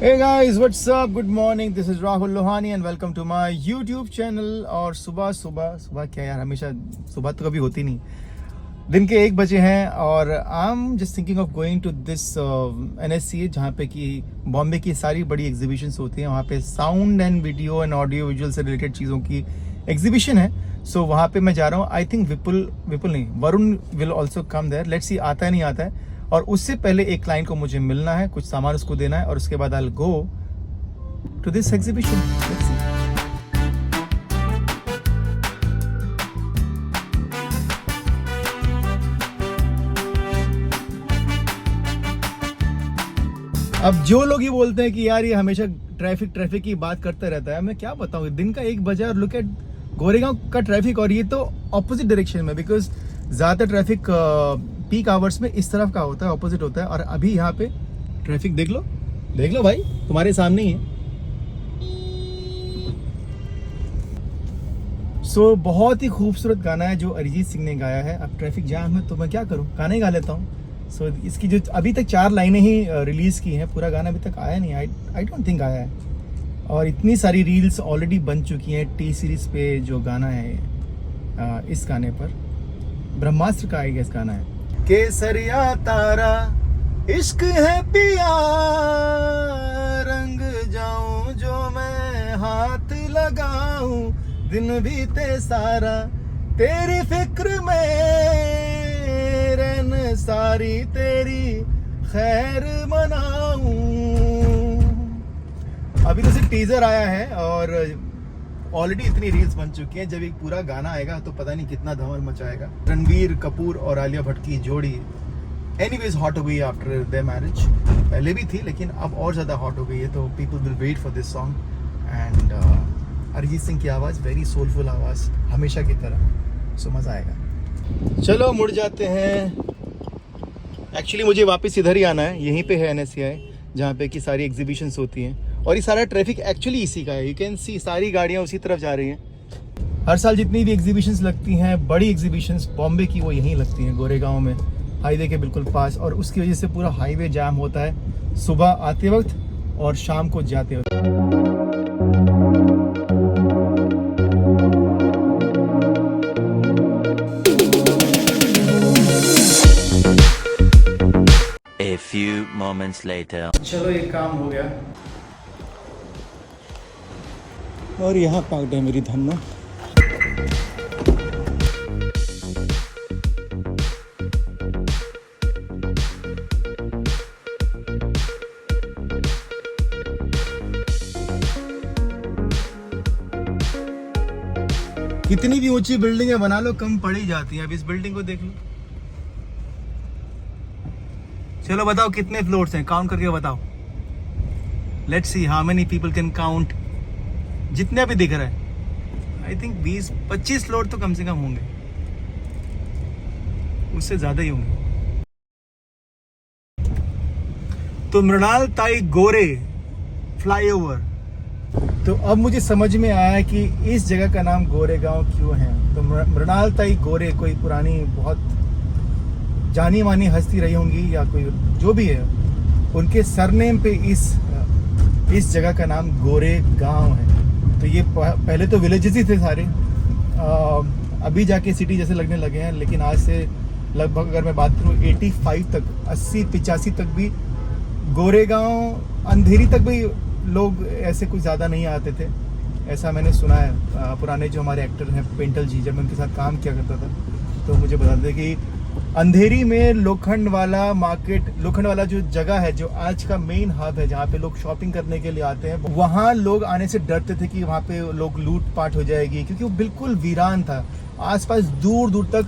Hey guys, what's up? Good morning. This is Rahul Lohani and welcome to my YouTube channel. और सुबह क्या यार, हमेशा सुबह तो कभी होती नहीं। दिन के 1 बजे हैं और I am just thinking of going to this NSCA, जहाँ पे कि बॉम्बे की सारी बड़ी एग्जीबिशंस होती हैं। वहाँ पे sound and video and audio visual से रिलेटेड चीज़ों की एग्जीबिशन है। सो वहाँ पे मैं जा रहा हूँ। आई थिंक विपुल नहीं, Varun will also come there. Let's see आता है नहीं आता है। और उससे पहले एक क्लाइंट को मुझे मिलना है, कुछ सामान उसको देना है और उसके बाद I will go to this exhibition. Let's see. अब जो लोग ये बोलते हैं कि यार ये हमेशा ट्रैफिक की बात करता रहता है, मैं क्या बताऊं। दिन का 1 बजा और लुक एट गोरेगांव का ट्रैफिक, और ये तो ऑपोजिट डायरेक्शन में, बिकॉज ज़्यादातर ट्रैफिक पीक आवर्स में इस तरफ का होता है, ऑपोजिट होता है। और अभी यहाँ पे ट्रैफिक देख लो भाई, तुम्हारे सामने ही है। सो बहुत ही खूबसूरत गाना है जो अरिजीत सिंह ने गाया है। अब ट्रैफिक जाम है तो मैं क्या करूँ, गाना ही गा लेता हूँ। सो इसकी जो अभी तक 4 लाइनें ही रिलीज़ की हैं, पूरा गाना अभी तक आया नहीं। आई डोंट थिंक आया है। और इतनी सारी रील्स ऑलरेडी बन चुकी हैं टी सीरीज़ पे। जो गाना है इस गाने पर ब्रह्मास्त्र का आएगा, इस गाना है केसरिया तारा इश्क है पिया, रंग जाऊं जो मैं हाथ लगाऊं, दिन बीते सारा तेरी फिक्र में, रन सारी तेरी खैर मनाऊं। अभी तो सिर्फ टीजर आया है और ऑलरेडी इतनी रील्स बन चुकी हैं। जब एक पूरा गाना आएगा तो पता नहीं कितना धमाल मचाएगा। रणबीर कपूर और आलिया भट्ट की जोड़ी एनीवेज हॉट हो गई आफ्टर देयर मैरिज। पहले भी थी लेकिन अब और ज़्यादा हॉट हो गई है। तो people will wait for this song. And Arijit Singh की आवाज़, वेरी सोलफुल आवाज़ हमेशा की तरह। सो मज़ा आएगा। चलो मुड़ जाते हैं। एक्चुअली मुझे वापस इधर ही आना है। यहीं पे है NSCI, जहाँ पे कि सारी एग्जीबिशंस होती हैं। और ये सारा ट्रैफिक एक्चुअली इसी का है। यू कैन सी सारी गाड़ियाँ उसी तरफ जा रही हैं। हर साल जितनी भी एग्जीबिशंस लगती हैं, बड़ी एग्जीबिशंस बॉम्बे की, वो यहीं लगती हैं, गोरेगांव में, हाईवे के बिल्कुल पास। और उसकी वजह से पूरा हाईवे जाम होता है सुबह आते वक्त और शाम को जाते वक्त। A few moments later. चलो एक काम हो गया। और यहाँ पार्कड है मेरी धन्नो। कितनी भी ऊंची बिल्डिंगें बना लो, कम पड़ ही जाती हैं। अब इस बिल्डिंग को देख लो। चलो बताओ कितने फ्लोर्स हैं, काउंट करके बताओ। Let's see how many people can count. जितने भी दिख रहा है, आई थिंक 20-25 फ्लोर तो कम से कम होंगे, उससे ज्यादा ही होंगे। तो मृणाल ताई गोरे फ्लाईओवर। तो अब मुझे समझ में आया कि इस जगह का नाम गोरेगांव क्यों है। तो मृणाल ताई गोरे कोई पुरानी बहुत जानी मानी हस्ती रही होंगी, या कोई जो भी है, उनके सरनेम पे इस जगह का नाम गोरेगांव है। तो ये पहले तो विलेजेस ही थे सारे, अभी जाके सिटी जैसे लगने लगे हैं। लेकिन आज से लगभग अगर मैं बात करूँ 85 तक, 80-85 तक भी गोरेगांव, अंधेरी तक भी लोग ऐसे कुछ ज़्यादा नहीं आते थे, ऐसा मैंने सुना है। पुराने जो हमारे एक्टर हैं पेंटल जी, जब मैं उनके साथ काम किया करता था तो मुझे बताते थे कि अंधेरी में लोखंड वाला मार्केट, लोखंड वाला जो जगह है, जो आज का मेन हब है, जहाँ पे लोग शॉपिंग करने के लिए आते हैं, वहाँ लोग आने से डरते थे कि वहाँ पे लोग लूटपाट हो जाएगी, क्योंकि वो बिल्कुल वीरान था। आसपास दूर दूर तक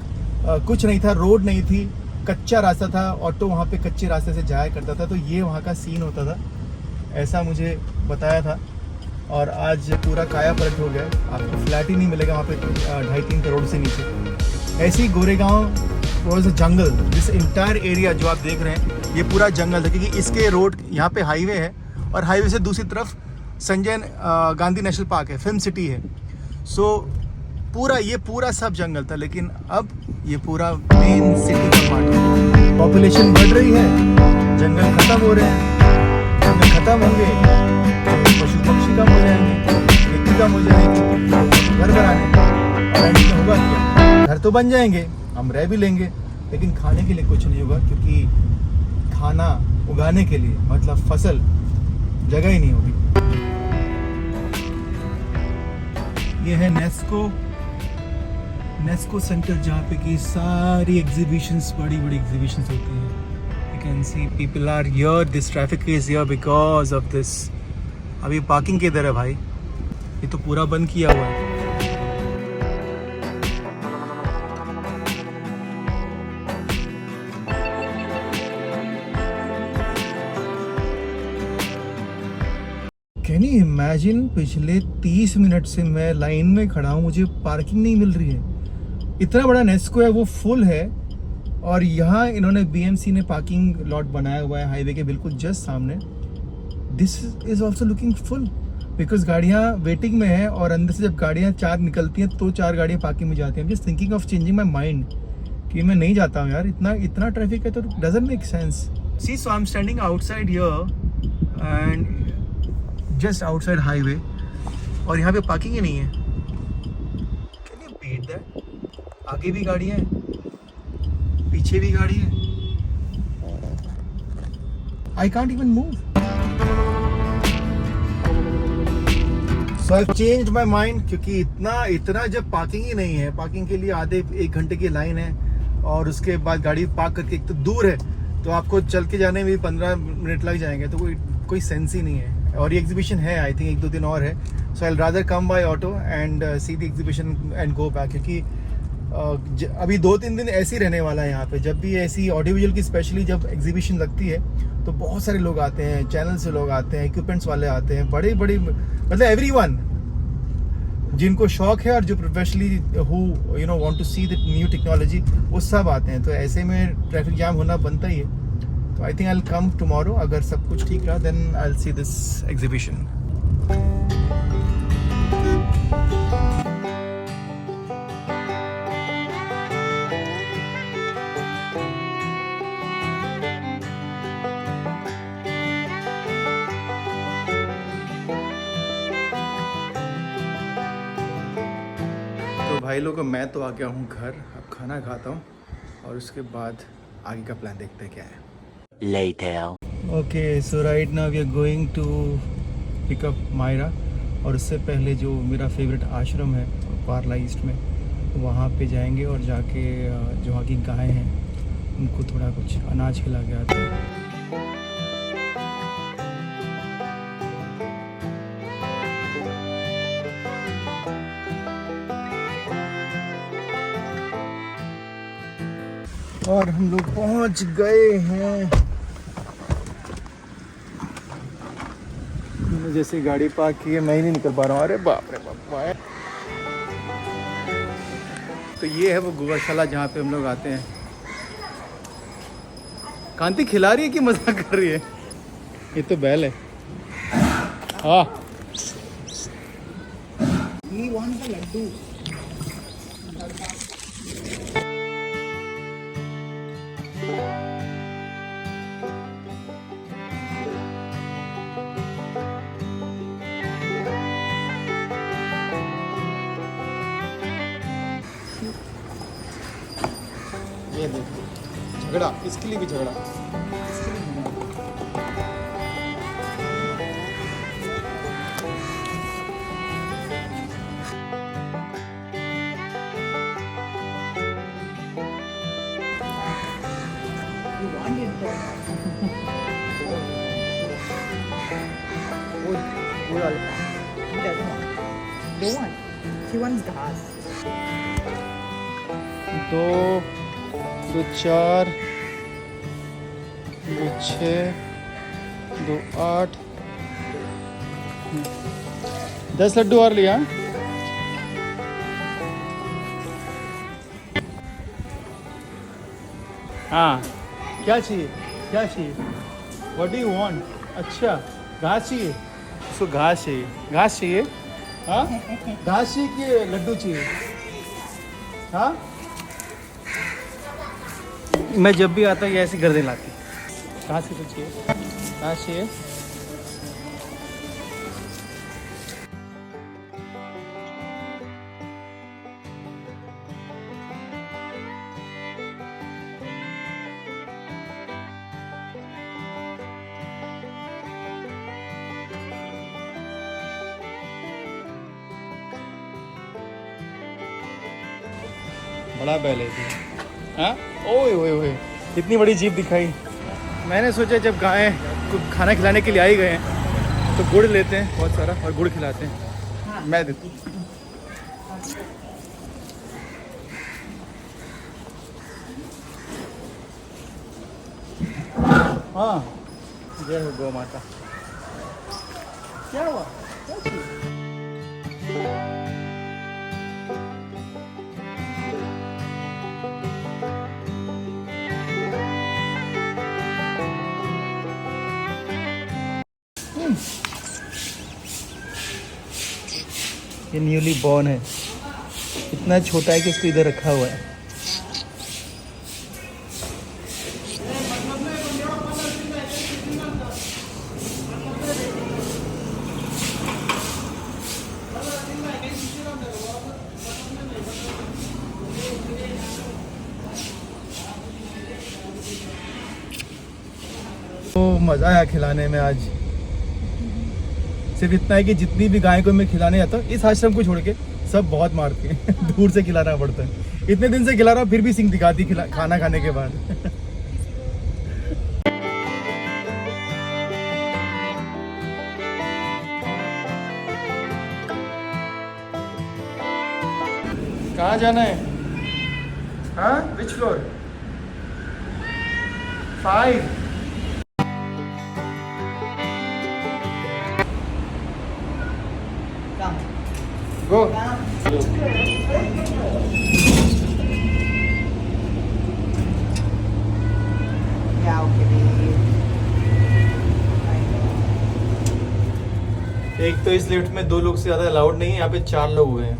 कुछ नहीं था, रोड नहीं थी, कच्चा रास्ता था, ऑटो वहाँ पे कच्चे रास्ते से जाया करता था। तो ये वहाँ का सीन होता था, ऐसा मुझे बताया था। और आज पूरा काया पलट हो गया, आपको फ्लैट ही नहीं मिलेगा वहाँ पे 2.5-3 करोड़ से नीचे। ऐसे ही Goregaon was a jungle. This entire area जो आप देख रहे हैं, ये पूरा जंगल है, क्योंकि इसके रोड, यहाँ पे हाईवे है और हाईवे से दूसरी तरफ संजय गांधी नेशनल पार्क है, फिल्म सिटी है। सो ये पूरा सब जंगल था, लेकिन अब ये पूरा मेन सिटी का पार्ट है। पॉपुलेशन बढ़ रही है, जंगल खत्म हो रहे हैं, जंगल खत्म होंगे तो पशु पक्षी कम हो जाएंगे, खेती कम हो जाएगी, घर बनाने और एंड में होगा क्या? घर तो बन जाएंगे, हम रह भी लेंगे, लेकिन खाने के लिए कुछ नहीं होगा, क्योंकि खाना उगाने के लिए मतलब फसल जगह ही नहीं होगी। ये है नेस्को सेंटर, जहाँ पे की सारी एग्जीबिशंस, बड़ी बड़ी एग्जीबिशंस होती हैं। You can see people are here, this traffic is here because of this. अभी पार्किंग किधर है भाई? ये तो पूरा बंद किया हुआ है। कैन यू इमेजिन, पिछले 30 मिनट से मैं लाइन में खड़ा हूँ, मुझे पार्किंग नहीं मिल रही है। इतना बड़ा नेस्को है, वो फुल है, और यहाँ इन्होंने बीएमसी ने पार्किंग लॉट बनाया हुआ है हाईवे के बिल्कुल जस्ट सामने। This is also looking full because गाड़ियाँ वेटिंग में है, और अंदर से जब गाड़ियाँ 4 निकलती हैं तो 4 गाड़ियाँ पार्किंग में जाती हैं। Just thinking of changing my mind कि मैं नहीं जाता हूँ यार, इतना ट्रैफिक है तो doesn't make sense. See, so I am standing outside here and just outside highway, और यहाँ पे पार्किंग ही नहीं है। Can you beat that? आगे भी गाड़ियाँ हैं, पीछे भी गाड़ी है। I can't even move. So I changed my mind, क्योंकि इतना जब पार्किंग ही नहीं है, पार्किंग के लिए आधे 1 घंटे की लाइन है, और उसके बाद गाड़ी पार्क करके, एक तो दूर है तो आपको चल के जाने में भी 15 मिनट लग जाएंगे, तो कोई सेंस ही नहीं है। और ये एग्जीबिशन है, आई थिंक 1-2 दिन और है, so I rather come by auto and see the exhibition and go back, क्योंकि अभी 2-3 दिन ऐसे ही रहने वाला है यहाँ पे। जब भी ऐसी ऑडियो विजुअल की स्पेशली जब एग्जीबिशन लगती है तो बहुत सारे लोग आते हैं, चैनल से लोग आते हैं, इक्विपमेंट्स वाले आते हैं, बड़े मतलब एवरीवन जिनको शौक है और जो professionally who you know want to see the new technology, वो सब आते हैं। तो ऐसे में ट्रैफिक जाम होना बनता ही है। तो I think I will come tomorrow, अगर सब कुछ ठीक रहा then I will see this exhibition. भाई लोगों, मैं तो आ गया हूँ घर, अब खाना खाता हूँ और उसके बाद आगे का प्लान देखते हैं क्या है। Later. Okay, so right now we are going to pick up Myra, और उससे पहले जो मेरा फेवरेट आश्रम है पारला ईस्ट में, वहाँ पे जाएंगे और जाके जो वहाँ की गायें हैं उनको थोड़ा कुछ अनाज खिला के आते हैं। और हम लोग पहुंच गए हैं। मैंने जैसे गाड़ी पार्क की है, मैं ही नहीं निकल पा रहा हूँ। अरे बाप रे बाप। तो ये है वो गौशाला जहाँ पे हम लोग आते हैं। कांति खिला रही है कि मजाक कर रही है? ये तो बैल है। हाँ, लड्डू। ये देखो, झगड़ा, इसके लिए भी झगड़ा, इसके लिए भी झगड़ा। He doesn't want. Don't want. He wants ghas. 2, 2, 4, 2, 6, 2, 8, 10 Laddu और लिया। हाँ, क्या चाहिए? क्या चाहिए? What do you want? अच्छा, घास चाहिए। उसको घास चाहिए, घास चाहिए। हाँ, घास चाहिए कि लड्डू चाहिए? हाँ, मैं जब भी आता ये ऐसे गर्दन लाती। कहाँ से चाहिए? कहाँ चाहिए? बड़ा बैल है ये। हाँ ओए ओए ओए इतनी बड़ी जीप दिखाई। मैंने सोचा जब गाय को खाना खिलाने के लिए आई गए हैं तो गुड़ लेते हैं बहुत सारा और गुड़ खिलाते हैं। मैं देता हूँ। हाँ जय हो गौ माता। क्या हुआ क्या चीज़? ये न्यूली बॉर्न है, इतना छोटा है कि इसको इधर रखा हुआ है। तो मज़ा आया खिलाने में आज। सिर्फ इतना है कि जितनी भी गाय को मैं खिलाने जाता हूँ इस आश्रम को छोड़ के सब बहुत मारती हैं दूर से खिलाना पड़ता है। इतने दिन से खिला रहा हूँ फिर भी सिंग दिखाती खाना खाने के बाद। कहाँ जाना है? हाँ विच floor? 5। Come. Go. Yeah, okay, baby. एक तो इस लिफ्ट में 2 लोग से ज़्यादा अलाउड नहीं है, यहाँ पे 4 लोग हुए हैं।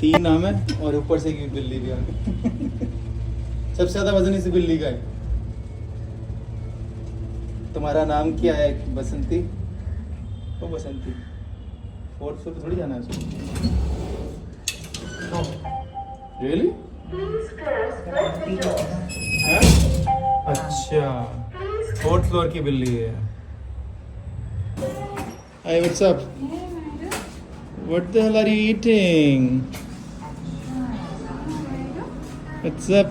3 नाम है और ऊपर से एक बिल्ली भी आ गई। सबसे ज़्यादा वजन इस बिल्ली का है। तुम्हारा नाम क्या है? बसंती। ओ बसंती। 4th फ्लोर पे थोड़ी जाना है उसको। रियली? अच्छा 4th फ्लोर की बिल्ली है। Hey, what's up? What the hell are you eating? What's up?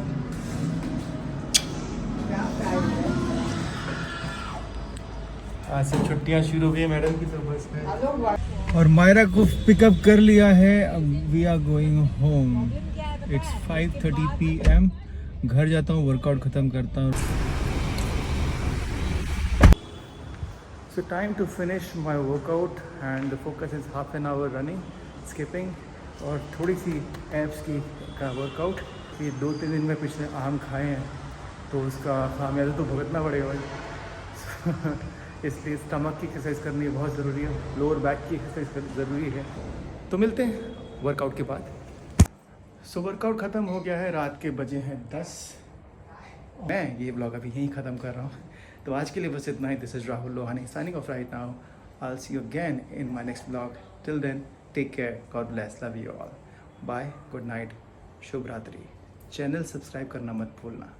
आज से छुट्टियां शुरू हुई मैडम की तो बस है। और मायरा को पिकअप कर लिया है। अब we are going home. It's 5:30 PM। घर जाता हूँ, वर्कआउट ख़त्म करता हूँ। So time to finish my workout and the focus is half an hour running, skipping और थोड़ी सी एब्स की का वर्कआउट। ये 2-3 दिन में पिछले आम खाए हैं तो उसका खामियाजा तो भुगतना पड़ेगा भाई। इसलिए स्टमक की एक्सरसाइज करनी बहुत ज़रूरी है, लोअर बैक की एक्सरसाइज ज़रूरी है। तो मिलते हैं वर्कआउट के बाद। सो वर्कआउट ख़त्म हो गया है, रात के बजे हैं 10। मैं ये ब्लॉग अभी यहीं ख़त्म कर रहा हूँ। तो आज के लिए बस इतना ही। This is Rahul Lohani signing off right now. I will see you again in my next blog. Till then take care, God bless, love you all, bye, good night, शुभ रात्रि। चैनल सब्सक्राइब करना मत भूलना।